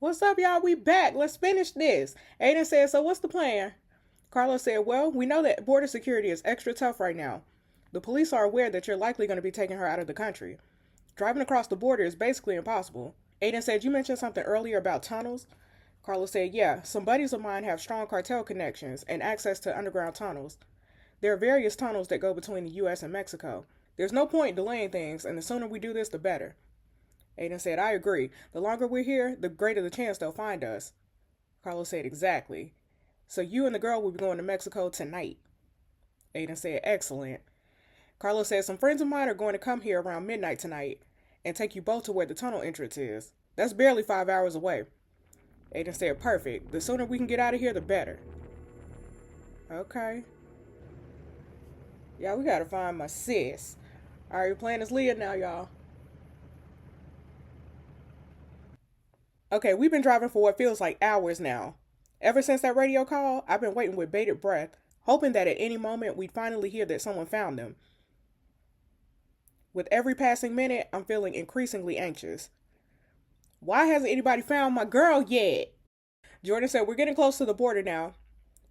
What's up, y'all? We back. Let's finish this. Aiden said, so what's the plan? Carlos said, well, we know that border security is extra tough right now. The police are aware that you're likely going to be taking her out of the country. Driving across the border is basically impossible. Aiden said, you mentioned something earlier about tunnels. Carlos said, yeah, some buddies of mine have strong cartel connections and access to underground tunnels. There are various tunnels that go between the U.S. and Mexico. There's no point delaying things, and the sooner we do this, the better. Aiden said, I agree. The longer we're here, the greater the chance they'll find us. Carlos said, exactly. So you and the girl will be going to Mexico tonight. Aiden said, excellent. Carlos said, some friends of mine are going to come here around midnight tonight and take you both to where the tunnel entrance is. That's barely 5 hours away. Aiden said, perfect. The sooner we can get out of here, the better. Okay. Yeah, we gotta find my sis. Alright, we're playing as Leah now, y'all. Okay, we've been driving for what feels like hours now. Ever since that radio call, I've been waiting with bated breath, hoping that at any moment we'd finally hear that someone found them. With every passing minute, I'm feeling increasingly anxious. Why hasn't anybody found my girl yet? Jordan said, we're getting close to the border now.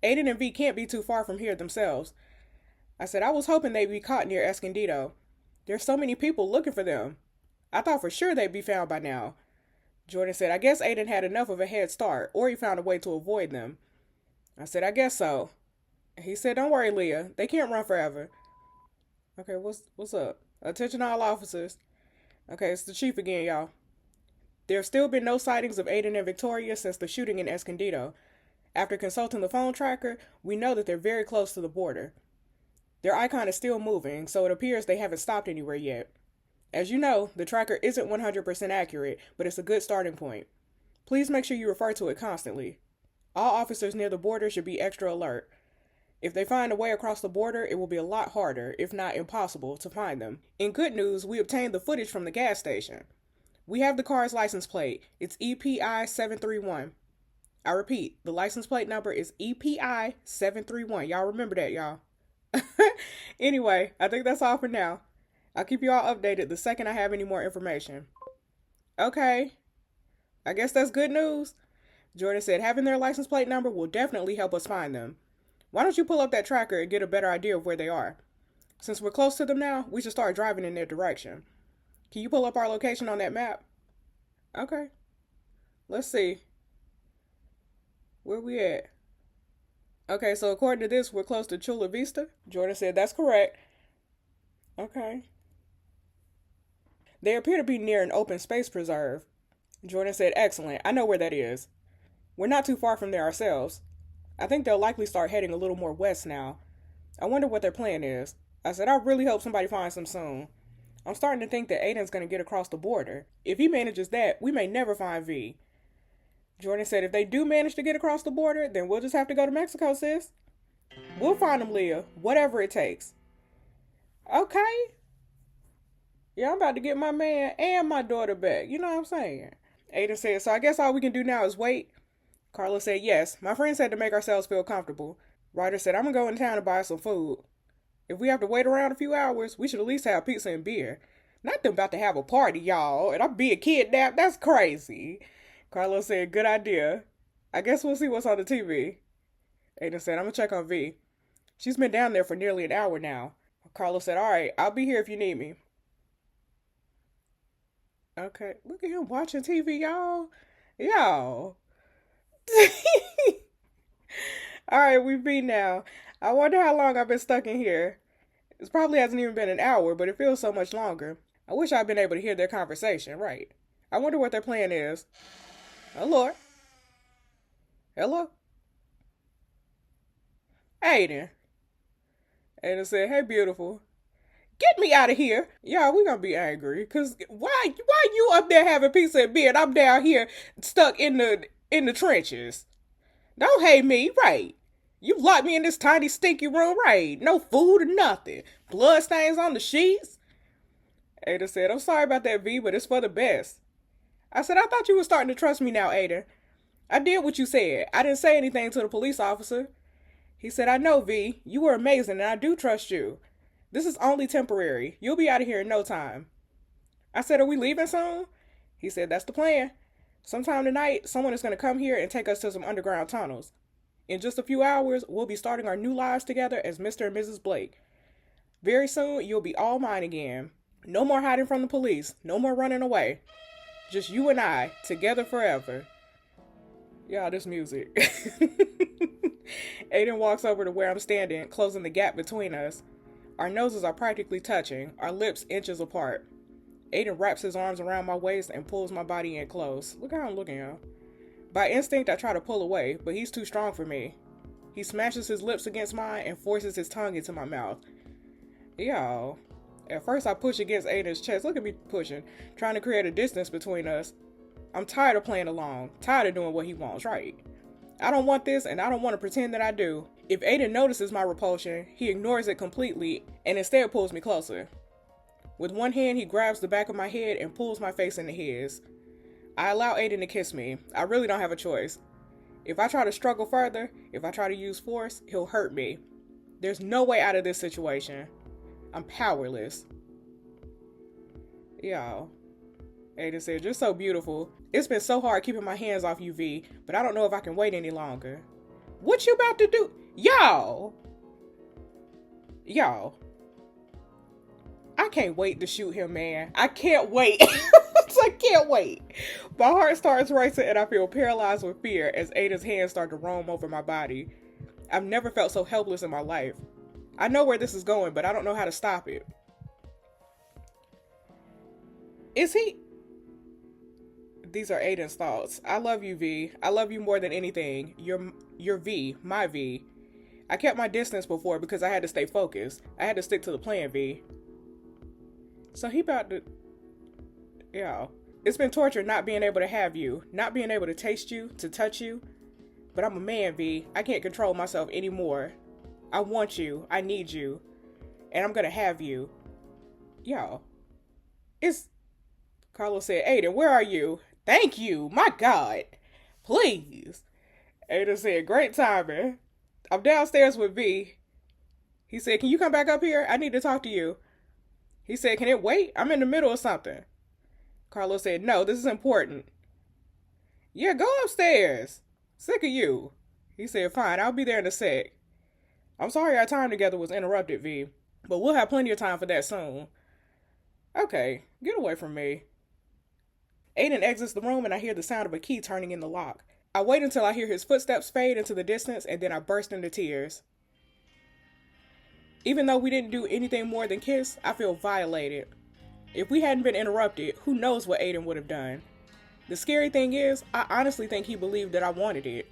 Aiden and V can't be too far from here themselves. I said, I was hoping they'd be caught near Escondido. There's so many people looking for them. I thought for sure they'd be found by now. Jordan said, I guess Aiden had enough of a head start, or he found a way to avoid them. I said, I guess so. He said, don't worry, Leah. They can't run forever. Okay, what's up? Attention all officers. Okay, it's the chief again, y'all. There have still been no sightings of Aiden and Victoria since the shooting in Escondido. After consulting the phone tracker, we know that they're very close to the border. Their icon is still moving, so it appears they haven't stopped anywhere yet. As you know, the tracker isn't 100% accurate, but it's a good starting point. Please make sure you refer to it constantly. All officers near the border should be extra alert. If they find a way across the border, it will be a lot harder, if not impossible, to find them. In good news, we obtained the footage from the gas station. We have the car's license plate. It's EPI 731. I repeat, the license plate number is EPI 731. Y'all remember that, y'all. Anyway, I think that's all for now. I'll keep you all updated the second I have any more information. Okay. I guess that's good news. Jordan said having their license plate number will definitely help us find them. Why don't you pull up that tracker and get a better idea of where they are? Since we're close to them now, we should start driving in their direction. Can you pull up our location on that map? Okay. Let's see. Where we at? Okay, so according to this, we're close to Chula Vista. Jordan said that's correct. Okay. They appear to be near an open space preserve. Jordan said, excellent. I know where that is. We're not too far from there ourselves. I think they'll likely start heading a little more west now. I wonder what their plan is. I said, I really hope somebody finds them soon. I'm starting to think that Aiden's going to get across the border. If he manages that, we may never find V. Jordan said, if they do manage to get across the border, then we'll just have to go to Mexico, sis. We'll find them, Leah, whatever it takes. Okay. Yeah, I'm about to get my man and my daughter back. You know what I'm saying? Aiden said, so I guess all we can do now is wait. Carla said, yes. My friend said to make ourselves feel comfortable. Ryder said, I'm going to go in town to buy some food. If we have to wait around a few hours, we should at least have pizza and beer. Not them about to have a party, y'all, and I'm being kidnapped. That's crazy. Carlos said, good idea. I guess we'll see what's on the TV. Aiden said, I'm going to check on V. She's been down there for nearly an hour now. Carlos said, all right, I'll be here if you need me. Okay, look at him watching TV, y'all. Y'all. All right, we be now. I wonder how long I've been stuck in here. It probably hasn't even been an hour, but it feels so much longer. I wish I'd been able to hear their conversation, right? I wonder what their plan is. Oh, Lord. Hello? Aiden. Aiden said, hey, beautiful. Get me out of here. Y'all, we gonna be angry. Cause why you up there having pizza and beer and I'm down here stuck in the trenches? Don't hate me, right? You locked me in this tiny stinky room, right? No food or nothing. Blood stains on the sheets. Ada said, I'm sorry about that, V, but it's for the best. I said, I thought you were starting to trust me now, Ada. I did what you said. I didn't say anything to the police officer. He said, I know, V. You were amazing and I do trust you. This is only temporary. You'll be out of here in no time. I said, are we leaving soon? He said, that's the plan. Sometime tonight, someone is going to come here and take us to some underground tunnels. In just a few hours, we'll be starting our new lives together as Mr. and Mrs. Blake. Very soon, you'll be all mine again. No more hiding from the police. No more running away. Just you and I, together forever. Yeah, this music. Aiden walks over to where I'm standing, closing the gap between us. Our noses are practically touching, our lips inches apart. Aiden wraps his arms around my waist and pulls my body in close. Look how I'm looking, y'all. By instinct, I try to pull away, but he's too strong for me. He smashes his lips against mine and forces his tongue into my mouth. Yo. At first, I push against Aiden's chest. Look at me pushing, trying to create a distance between us. I'm tired of playing along, tired of doing what he wants, right? I don't want this, and I don't want to pretend that I do. If Aiden notices my repulsion, he ignores it completely and instead pulls me closer. With one hand, he grabs the back of my head and pulls my face into his. I allow Aiden to kiss me. I really don't have a choice. If I try to struggle further, if I try to use force, he'll hurt me. There's no way out of this situation. I'm powerless. Y'all. Aiden said, "You're so beautiful. It's been so hard keeping my hands off you, V, but I don't know if I can wait any longer." What you about to do? Y'all. I can't wait to shoot him, man. I can't wait. I can't wait. My heart starts racing and I feel paralyzed with fear as Aiden's hands start to roam over my body. I've never felt so helpless in my life. I know where this is going, but I don't know how to stop it. Is he? These are Aiden's thoughts. I love you, V. I love you more than anything. You're V, my V. I kept my distance before because I had to stay focused. I had to stick to the plan, V. So he about to... Yeah. It's been torture not being able to have you, not being able to taste you, to touch you. But I'm a man, V. I can't control myself anymore. I want you. I need you. And I'm gonna have you. Yo. It's... Carlos said, "Aiden, where are you?" "Thank you. My God. Please." Aiden said, "Great timing. I'm downstairs with V." He said, "Can you come back up here? I need to talk to you." He said, "Can it wait? I'm in the middle of something." Carlos said, "No, this is important." "Yeah, go upstairs. Sick of you." He said, "Fine, I'll be there in a sec." "I'm sorry our time together was interrupted, V, but we'll have plenty of time for that soon." "Okay, get away from me." Aiden exits the room and I hear the sound of a key turning in the lock. I wait until I hear his footsteps fade into the distance and then I burst into tears. Even though we didn't do anything more than kiss, I feel violated. If we hadn't been interrupted, who knows what Aiden would have done. The scary thing is, I honestly think he believed that I wanted it.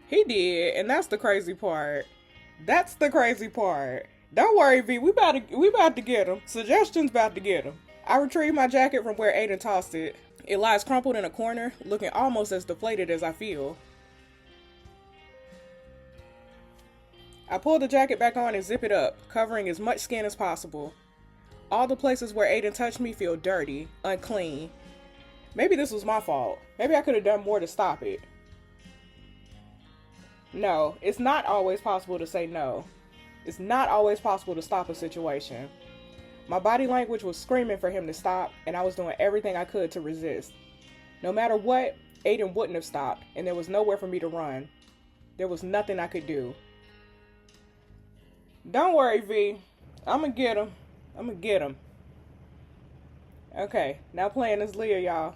He did, and that's the crazy part. That's the crazy part. Don't worry, V, we about to get him. Suggestions about to get him. I retrieve my jacket from where Aiden tossed it. It lies crumpled in a corner, looking almost as deflated as I feel. I pull the jacket back on and zip it up, covering as much skin as possible. All the places where Aiden touched me feel dirty, unclean. Maybe this was my fault. Maybe I could have done more to stop it. No, it's not always possible to say no. It's not always possible to stop a situation. My body language was screaming for him to stop, and I was doing everything I could to resist. No matter what, Aiden wouldn't have stopped, and there was nowhere for me to run. There was nothing I could do. Don't worry, V. I'ma get him. Okay, now playing as Leah, y'all.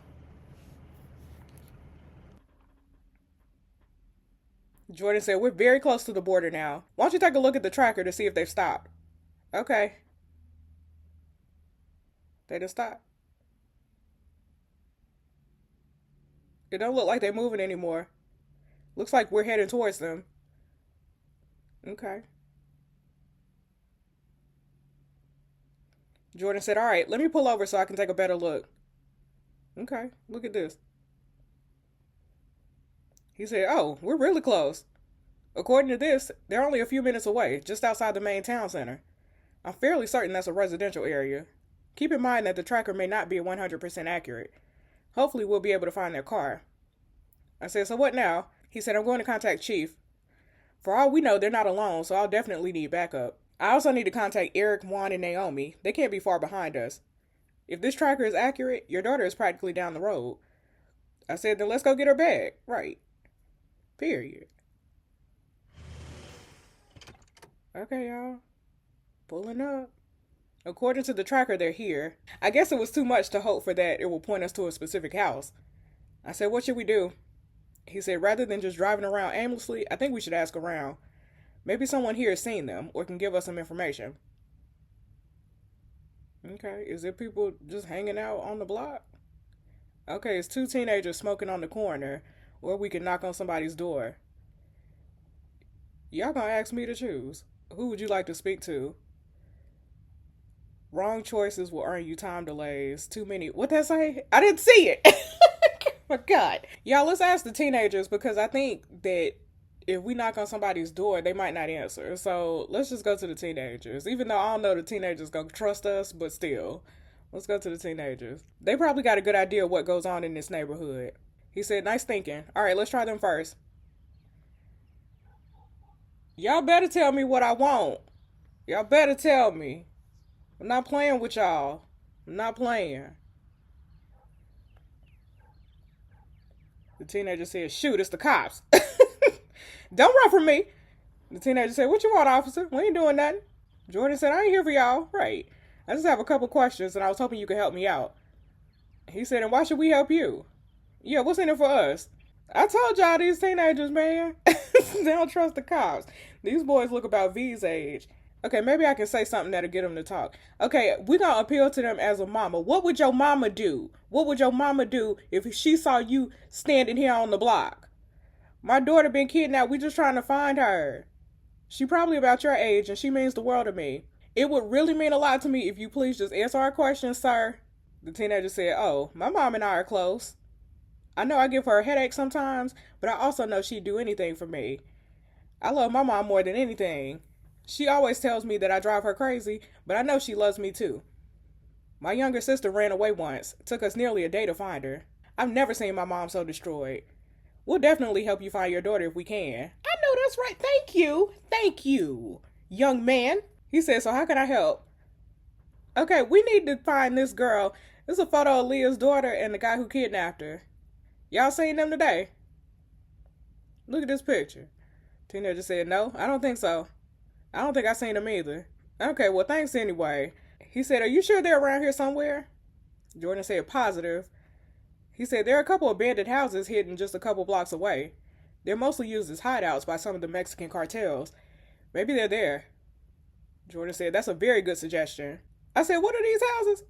Jordan said, "We're very close to the border now. Why don't you take a look at the tracker to see if they've stopped?" Okay. They just stopped. It don't look like they're moving anymore. Looks like we're heading towards them. Okay. Jordan said, "All right, let me pull over so I can take a better look." Okay, look at this. He said, "Oh, we're really close. According to this, they're only a few minutes away, just outside the main town center. I'm fairly certain that's a residential area. Keep in mind that the tracker may not be 100% accurate. Hopefully we'll be able to find their car." I said, "So what now?" He said, "I'm going to contact Chief. For all we know, they're not alone, so I'll definitely need backup. I also need to contact Eric, Juan, and Naomi. They can't be far behind us. If this tracker is accurate, your daughter is practically down the road. I said, then let's go get her bag. Right. Period. Okay, y'all. Pulling up. According to the tracker, they're here. I guess it was too much to hope for that it will point us to a specific house. I said, what should we do? He said, rather than just driving around aimlessly, I think we should ask around. Maybe someone here has seen them or can give us some information. Okay, is it people just hanging out on the block? Okay, it's two teenagers smoking on the corner, or we can knock on somebody's door. Y'all gonna ask me to choose. Who would you like to speak to? Wrong choices will earn you time delays. Too many. What that say? I didn't see it. My God. Y'all, let's ask the teenagers because I think that if we knock on somebody's door, they might not answer. So let's just go to the teenagers. Even though I don't know the teenagers gonna trust us, but still. Let's go to the teenagers. They probably got a good idea of what goes on in this neighborhood. He said, nice thinking. All right, let's try them first. Y'all better tell me what I want. Y'all better tell me. I'm not playing with y'all. I'm not playing. The teenager said, shoot, it's the cops. Don't run from me. The teenager said, what you want, officer? We ain't doing nothing. Jordan said, I ain't here for y'all. Right. I just have a couple questions and I was hoping you could help me out. He said, and why should we help you? Yeah, what's in it for us? I told y'all these teenagers, man. They don't trust the cops. These boys look about V's age. Okay, maybe I can say something that'll get them to talk. Okay, we're going to appeal to them as a mama. What would your mama do? What would your mama do if she saw you standing here on the block? My daughter been kidnapped. We just trying to find her. She probably about your age and she means the world to me. It would really mean a lot to me if you please just answer our questions, sir. The teenager said, oh, my mom and I are close. I know I give her a headache sometimes, but I also know she'd do anything for me. I love my mom more than anything. She always tells me that I drive her crazy, but I know she loves me too. My younger sister ran away once. It took us nearly a day to find her. I've never seen my mom so destroyed. We'll definitely help you find your daughter if we can. I know that's right. Thank you. Thank you, young man. He said, so how can I help? Okay, we need to find this girl. This is a photo of Leah's daughter and the guy who kidnapped her. Y'all seen them today? Look at this picture. Teenager said, no, I don't think so. I don't think I seen them either. Okay, well, thanks anyway. He said, are you sure they're around here somewhere? Jordan said, positive. He said, there are a couple abandoned houses hidden just a couple blocks away. They're mostly used as hideouts by some of the Mexican cartels. Maybe they're there. Jordan said, that's a very good suggestion. I said, what are these houses?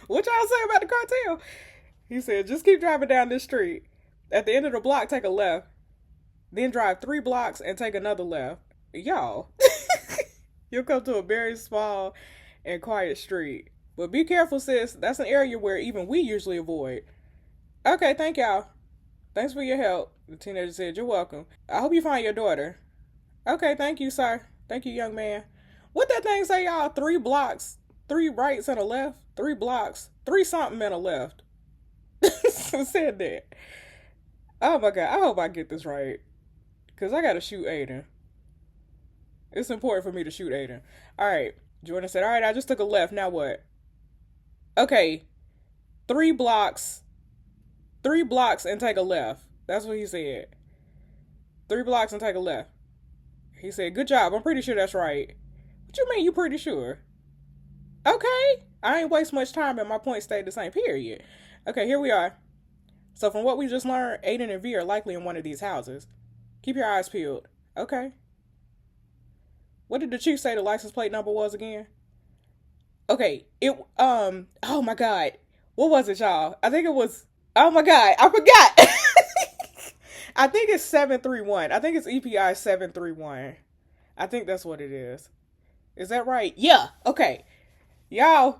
What y'all say about the cartel? He said, just keep driving down this street. At the end of the block, take a left. Then drive 3 blocks and take another left. Y'all, you'll come to a very small and quiet street. But be careful, sis. That's an area where even we usually avoid. Okay, thank y'all. Thanks for your help. The teenager said, you're welcome. I hope you find your daughter. Okay, thank you, sir. Thank you, young man. What that thing say, y'all? 3 blocks, 3 rights and a left? 3 blocks, 3 something and a left. Said that. Oh my God, I hope I get this right. Because I got to shoot Aiden. It's important for me to shoot Aiden. All right. Jordan said, all right, I just took a left. Now what? Okay. 3 blocks. 3 blocks and take a left. That's what he said. 3 blocks and take a left. He said, good job. I'm pretty sure that's right. What you mean you pretty sure? Okay. I ain't waste much time and my point stayed the same, period. Okay, here we are. So from what we just learned, Aiden and V are likely in one of these houses. Keep your eyes peeled. Okay. What did the chief say the license plate number was again? Okay, oh my God. What was it, y'all? I think it was, oh my God, I forgot. I think it's 731. I think it's EPI 731. I think that's what it is. Is that right? Yeah, okay. Y'all,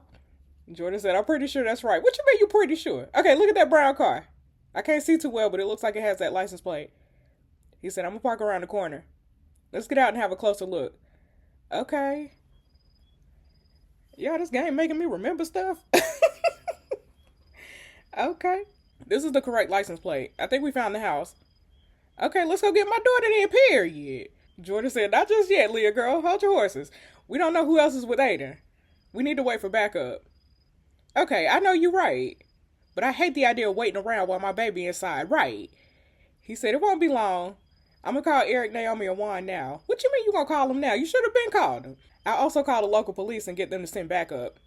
Jordan said, I'm pretty sure that's right. What you mean you pretty sure? Okay, look at that brown car. I can't see too well, but it looks like it has that license plate. He said, I'm gonna park around the corner. Let's get out and have a closer look. Okay. Yeah, this game making me remember stuff. Okay. This is the correct license plate. I think we found the house. Okay, let's go get my daughter then, period. Jordan said, not just yet, Leah girl. Hold your horses. We don't know who else is with Aiden. We need to wait for backup. Okay, I know you're right. but I hate the idea of waiting around while my baby inside. Right. He said, it won't be long. I'm going to call Eric, Naomi, and Juan now. What you mean you going to call them now? You should have been called them. I'll also call the local police and get them to send backup.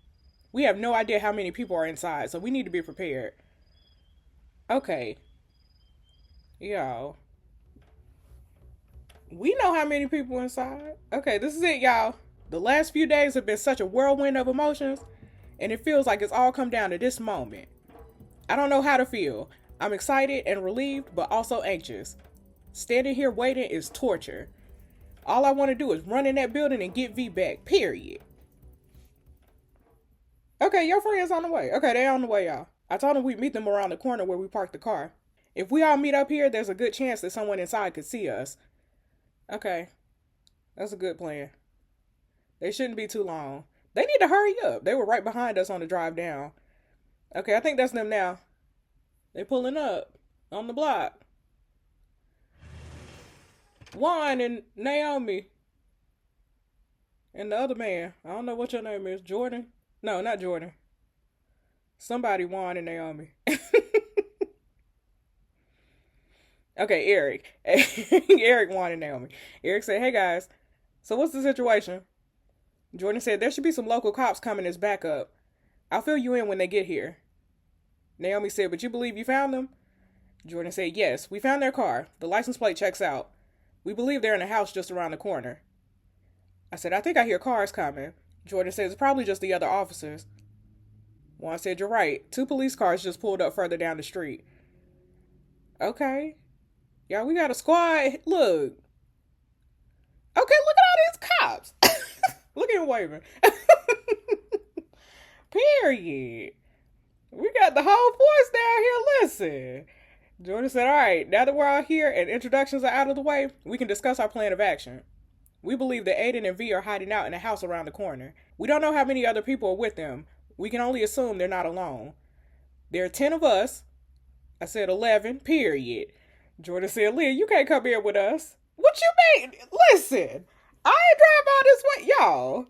We have no idea how many people are inside, so we need to be prepared. Okay. Yo. We know how many people inside. Okay, this is it, y'all. The last few days have been such a whirlwind of emotions, and it feels like it's all come down to this moment. I don't know how to feel. I'm excited and relieved, but also anxious. Standing here waiting is torture. All I want to do is run in that building and get V back, period. Okay, your friend's on the way. Okay, they're on the way, y'all. I told them we'd meet them around the corner where we parked the car. If we all meet up here, there's a good chance that someone inside could see us. Okay, that's a good plan. They shouldn't be too long. They need to hurry up. They were right behind us on the drive down. Okay, I think that's them now. They pulling up on the block. Juan and Naomi. And the other man. I don't know what your name is. Jordan? No, not Jordan. Somebody, Juan and Naomi. Okay, Eric. Eric, Juan, and Naomi. Eric said, hey guys, so what's the situation? Jordan said, there should be some local cops coming as backup. I'll fill you in when they get here. Naomi said, but you believe you found them? Jordan said, yes, we found their car. The license plate checks out. We believe they're in a house just around the corner. I said, I think I hear cars coming. Jordan said, it's probably just the other officers. Juan said, you're right. 2 police cars just pulled up further down the street. Okay. Y'all, we got a squad. Look. Okay, look at all these cops. Look at him waving. Period. We got the whole force down here. Listen. Jordan said, all right, now that we're all here and introductions are out of the way, we can discuss our plan of action. We believe that Aiden and V are hiding out in a house around the corner. We don't know how many other people are with them. We can only assume they're not alone. There are 10 of us. I said 11, period. Jordan said, Leah, you can't come here with us. What you mean? Listen, I ain't drive all this way. Y'all,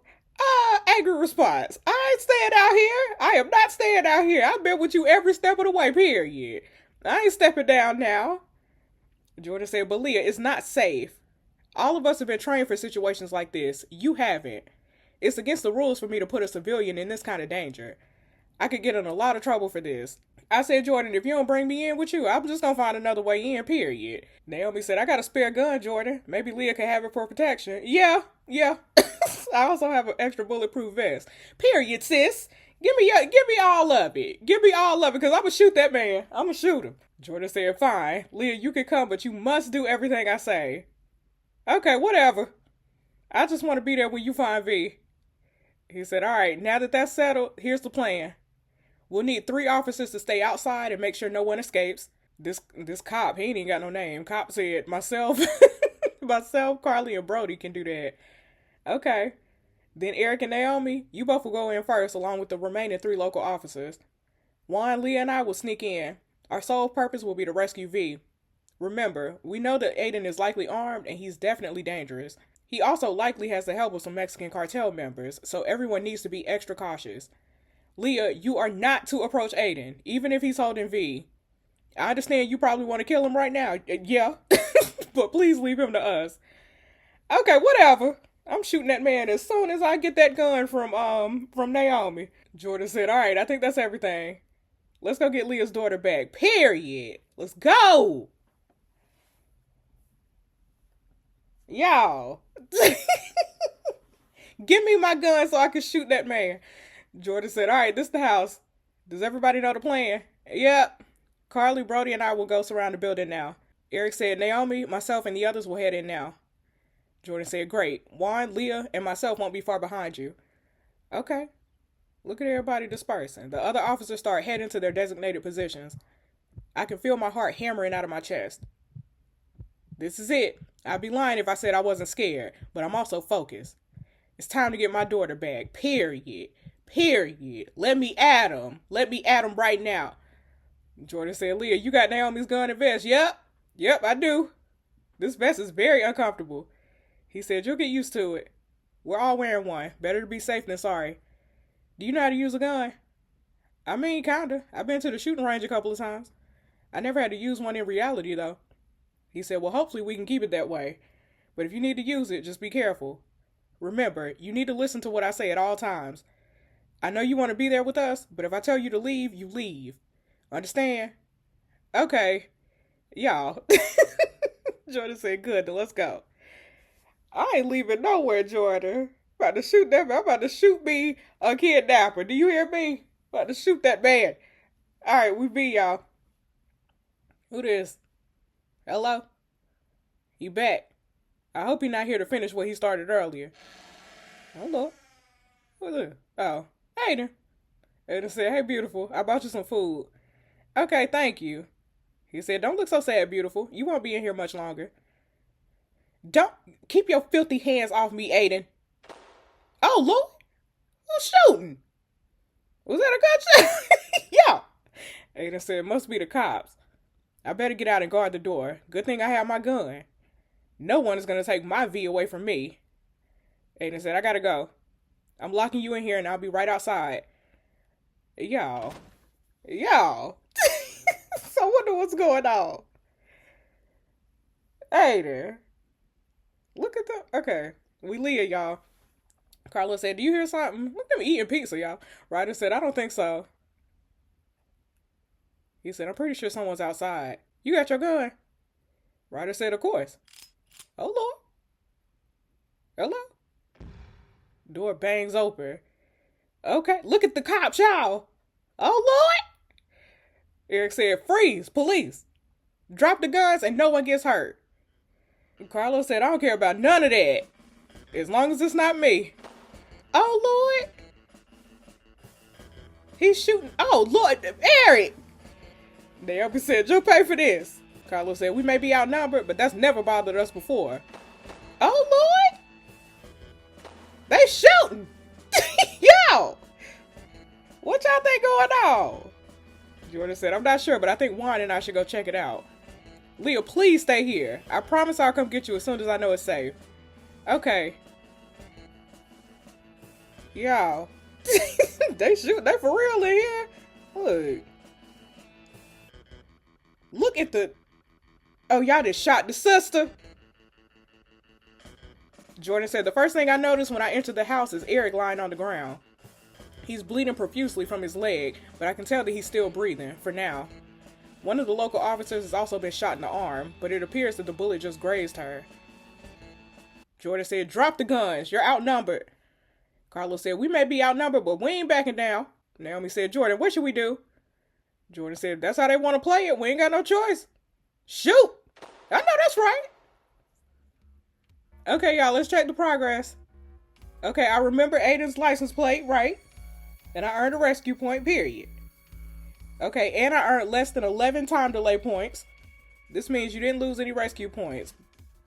angry response. I ain't staying out here. I am not staying out here. I've been with you every step of the way, period. I ain't stepping down now. Jordan said, but Leah, it's not safe. All of us have been trained for situations like this. You haven't. It's against the rules for me to put a civilian in this kind of danger. I could get in a lot of trouble for this. I said, Jordan, if you don't bring me in with you, I'm just going to find another way in, period. Naomi said, I got a spare gun, Jordan. Maybe Leah can have it for protection. Yeah. I also have an extra bulletproof vest. Period, sis. Give me all of it. Give me all of it, because I'm going to shoot that man. I'm going to shoot him. Jordan said, fine. Leah, you can come, but you must do everything I say. Okay, whatever. I just want to be there when you find V. He said, all right, now that that's settled, here's the plan. We'll need 3 officers to stay outside and make sure no one escapes. This cop, he ain't even got no name. Cop said, myself, Carly, and Brody can do that. Okay. Then Eric and Naomi, you both will go in first along with the remaining 3 local officers. Juan, Leah, and I will sneak in. Our sole purpose will be to rescue V. Remember, we know that Aiden is likely armed and he's definitely dangerous. He also likely has the help of some Mexican cartel members, so everyone needs to be extra cautious. Leah, you are not to approach Aiden, even if he's holding V. I understand you probably want to kill him right now. Yeah, but please leave him to us. Okay, whatever. I'm shooting that man as soon as I get that gun from Naomi. Jordan said, all right, I think that's everything. Let's go get Leah's daughter back. Period. Let's go. Y'all. Give me my gun so I can shoot that man. Jordan said, all right, this is the house. Does everybody know the plan? Yep. Carly, Brody, and I will go surround the building now. Eric said, Naomi, myself, and the others will head in now. Jordan said, great. Juan, Leah, and myself won't be far behind you. Okay. Look at everybody dispersing. The other officers start heading to their designated positions. I can feel my heart hammering out of my chest. This is it. I'd be lying if I said I wasn't scared, but I'm also focused. It's time to get my daughter back. Period. Let me at him. Let me at him right now. Jordan said, Leah, you got Naomi's gun and vest? Yep, I do. This vest is very uncomfortable. He said, you'll get used to it. We're all wearing one. Better to be safe than sorry. Do you know how to use a gun? I mean, kinda. I've been to the shooting range a couple of times. I never had to use one in reality, though. He said, well, hopefully we can keep it that way. But if you need to use it, just be careful. Remember, you need to listen to what I say at all times. I know you want to be there with us, but if I tell you to leave, you leave. Understand? Okay. Y'all. Jordan said, good, then let's go. I ain't leaving nowhere, Jordan. About to shoot that man. I'm about to shoot me a kidnapper. Do you hear me? About to shoot that man. Alright, we be y'all. Who this? Hello? You back? I hope you're not here to finish what he started earlier. Hello? Who's this? Oh, Aiden. Aiden said, hey, beautiful. I bought you some food. Okay, thank you. He said, don't look so sad, beautiful. You won't be in here much longer. Don't keep your filthy hands off me, Aiden. Oh, Lord. Who's shooting? Was that a gunshot? Yeah. Aiden said, must be the cops. I better get out and guard the door. Good thing I have my gun. No one is going to take my V away from me. Aiden said, I gotta go. I'm locking you in here and I'll be right outside. Y'all. So I wonder what's going on. Aiden. Look at the... Okay. We leave, y'all. Carlos said, do you hear something? Look at them eating pizza, y'all. Ryder said, I don't think so. He said, I'm pretty sure someone's outside. You got your gun? Ryder said, of course. Oh, Lord. Hello? Door bangs open. Okay, look at the cops, y'all. Oh, Lord. Eric said, freeze, police. Drop the guns and no one gets hurt. Carlos said, I don't care about none of that. As long as it's not me. Oh, Lord. He's shooting. Oh, Lord. Eric. Naomi said, you'll pay for this. Carlos said, we may be outnumbered, but that's never bothered us before. Oh, Lord. They shooting. Yo. What y'all think going on? Jordan said, I'm not sure, but I think Juan and I should go check it out. Leah, please stay here. I promise I'll come get you as soon as I know it's safe. Okay. Y'all. They shoot. They for real in here. Look. Look at the... Oh, y'all just shot the sister. Jordan said, the first thing I noticed when I entered the house is Eric lying on the ground. He's bleeding profusely from his leg, but I can tell that he's still breathing, for now. One of the local officers has also been shot in the arm, but it appears that the bullet just grazed her. Jordan said, drop the guns. You're outnumbered. Carlos said, we may be outnumbered, but we ain't backing down. Naomi said, Jordan, what should we do? Jordan said, that's how they want to play it. We ain't got no choice. Shoot. I know that's right. Okay, y'all, let's check the progress. Okay, I remember Aiden's license plate, right? And I earned a rescue point, period. Okay, and I earned less than 11 time delay points. This means you didn't lose any rescue points,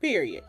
period.